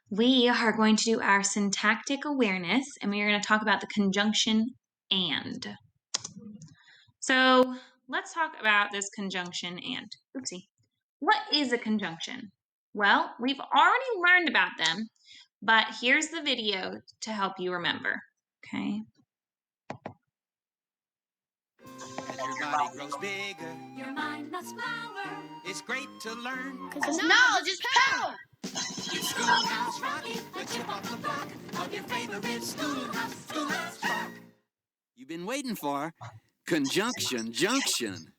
We are going to do our syntactic awareness, and we are going to talk about the conjunction and. So let's talk about this conjunction and. Oopsie. What is a conjunction? Well, we've already learned about them, but here's the video to help you remember. Okay. As your body grows bigger, your mind must flower. it's great to learn. Cause knowledge is power. It's Schoolhouse Rocky, the chip off the block of your favorite Schoolhouse Rock. You've been waiting for Conjunction Junction.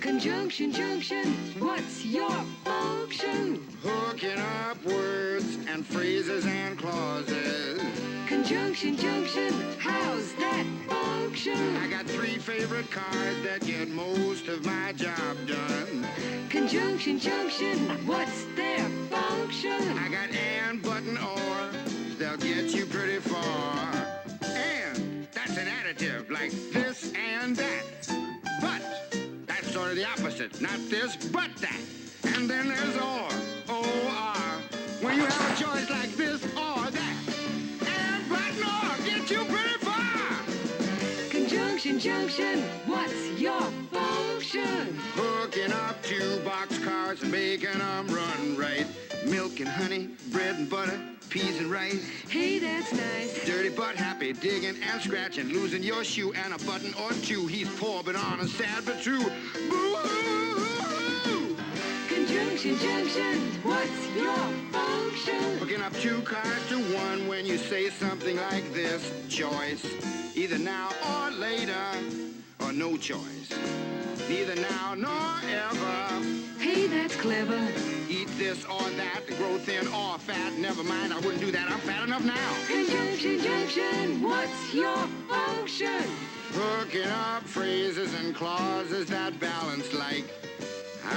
Conjunction junction, what's your function? Hooking up words and phrases and clauses. Conjunction junction, how's that function? I got three favorite cars that get most of my job done. Conjunction junction, what's their function? I got and, but, and or, they'll get you pretty far. And, that's an additive, like this and that. But, that's sort of the opposite. Not this, but that. And then there's or, O-R. When you have a choice like this or that. And, but, and or, get you pretty far. Conjunction junction, what's your function? Hooking up two boxcars and making them run right. Milk and honey, bread and butter, peas and rice. Hey, that's nice. Dirty but happy, digging and scratching, losing your shoe and a button or two. He's poor but honest, sad but true. Boo-hoo! Conjunction junction, what's your function? Hooking up two cars to one when you say something like this. Choice, either now or later, or no choice. Neither now nor ever. Hey, that's clever. Eat this or that, grow thin or fat. Never mind, I wouldn't do that. I'm fat enough now. Conjunction junction, what's your function? Hooking up phrases and clauses that balance like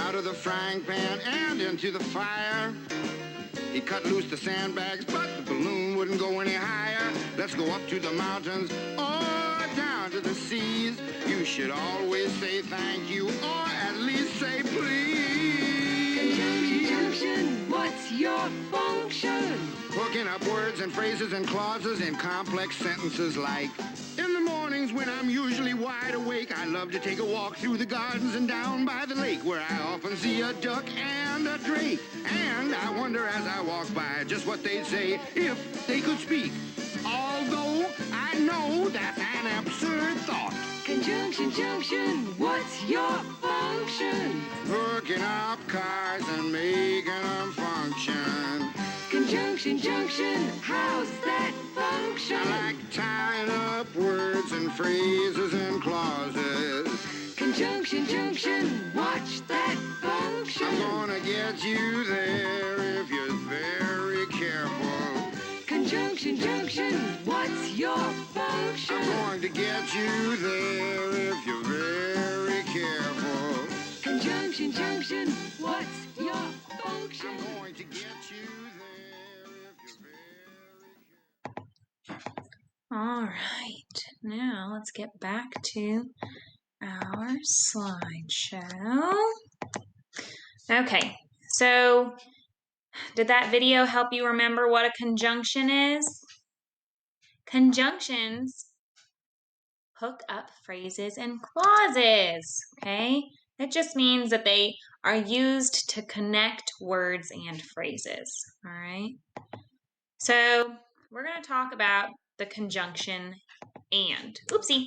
out of the frying pan and into the fire. He cut loose the sandbags, but the balloon wouldn't go any higher. Let's go up to the mountains or down to the seas. You should always say thank you or at least say please. Conjunction junction, what's your function? Hooking up words and phrases and clauses in complex sentences like, in the mornings when I'm usually wide awake, I love to take a walk through the gardens and down by the lake where I often see a duck and a drake. And I wonder as I walk by just what they'd say if they could speak. Although I know that's an absurd thought. Conjunction junction, what's your function? Hooking up cars and making them function. Conjunction junction, how's that function? I like tying up words and phrases and clauses. Conjunction junction, watch that function. I'm gonna get you there if you're very careful. Conjunction junction, what's your function? I'm going to get you there if you're very careful. Conjunction junction, what's your function? I'm going to get you there if you're very careful. All right. Now let's get back to our slideshow. Okay. So did that video help you remember what a conjunction is? Conjunctions hook up phrases and clauses, okay? It just means that they are used to connect words and phrases, all right? So we're going to talk about the conjunction and. Oopsie.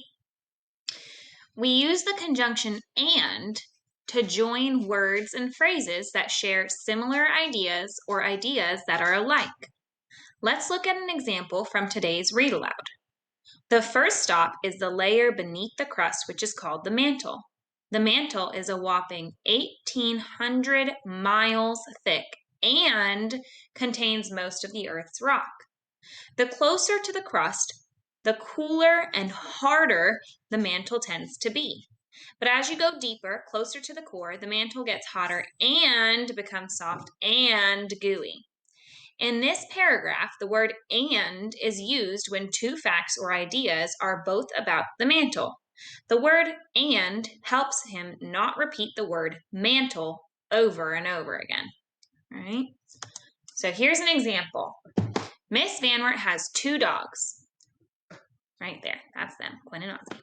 We use the conjunction and to join words and phrases that share similar ideas or ideas that are alike. Let's look at an example from today's read aloud. The first stop is the layer beneath the crust, which is called the mantle. The mantle is a whopping 1,800 miles thick and contains most of the Earth's rock. The closer to the crust, the cooler and harder the mantle tends to be. But as you go deeper, closer to the core, the mantle gets hotter and becomes soft and gooey. In this paragraph, the word and is used when two facts or ideas are both about the mantle. The word and helps him not repeat the word mantle over and over again. All right? So here's an example. Miss Van Wert has 2 dogs. Right there. That's them, Quinn and Ozzy.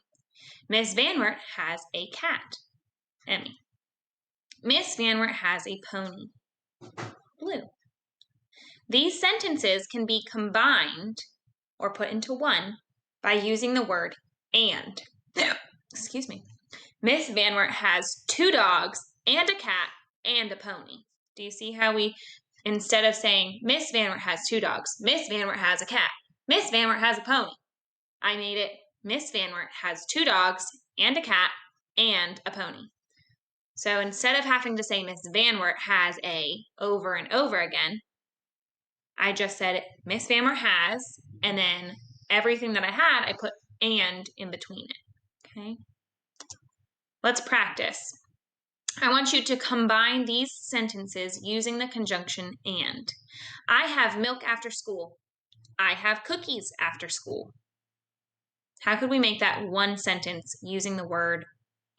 Miss Van Wert has a cat, Emmy. Miss Van Wert has a pony, Blue. These sentences can be combined or put into one by using the word and. Excuse me. Miss Van Wert has 2 dogs and a cat and a pony. Do you see how we, instead of saying Miss Van Wert has 2 dogs, Miss Van Wert has a cat, Miss Van Wert has a pony, I made it Miss Van Wert has 2 dogs and a cat and a pony. So instead of having to say Miss Van Wert has a over and over again, I just said Miss Van Wert has, and then everything that I had, I put and in between it. Okay? Let's practice. I want you to combine these sentences using the conjunction and. I have milk after school. I have cookies after school. How could we make that one sentence using the word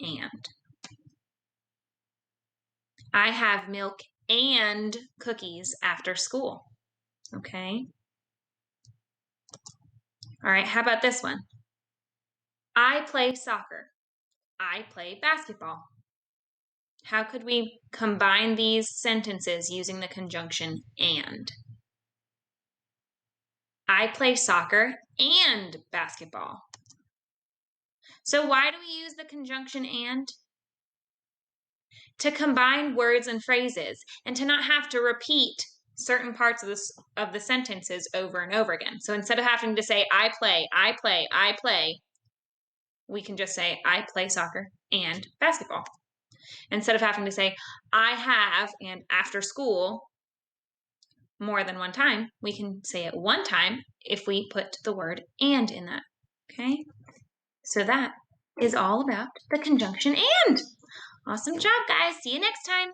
and? I have milk and cookies after school. Okay? All right, how about this one? I play soccer. I play basketball. How could we combine these sentences using the conjunction and? I play soccer and basketball. So why do we use the conjunction and? To combine words and phrases and to not have to repeat certain parts of the sentences over and over again. So instead of having to say I play, I play, I play, we can just say I play soccer and basketball. Instead of having to say I have and after school more than one time, we can say it one time if we put the word and in that. Okay? So that is all about the conjunction and. Awesome job, guys. See you next time.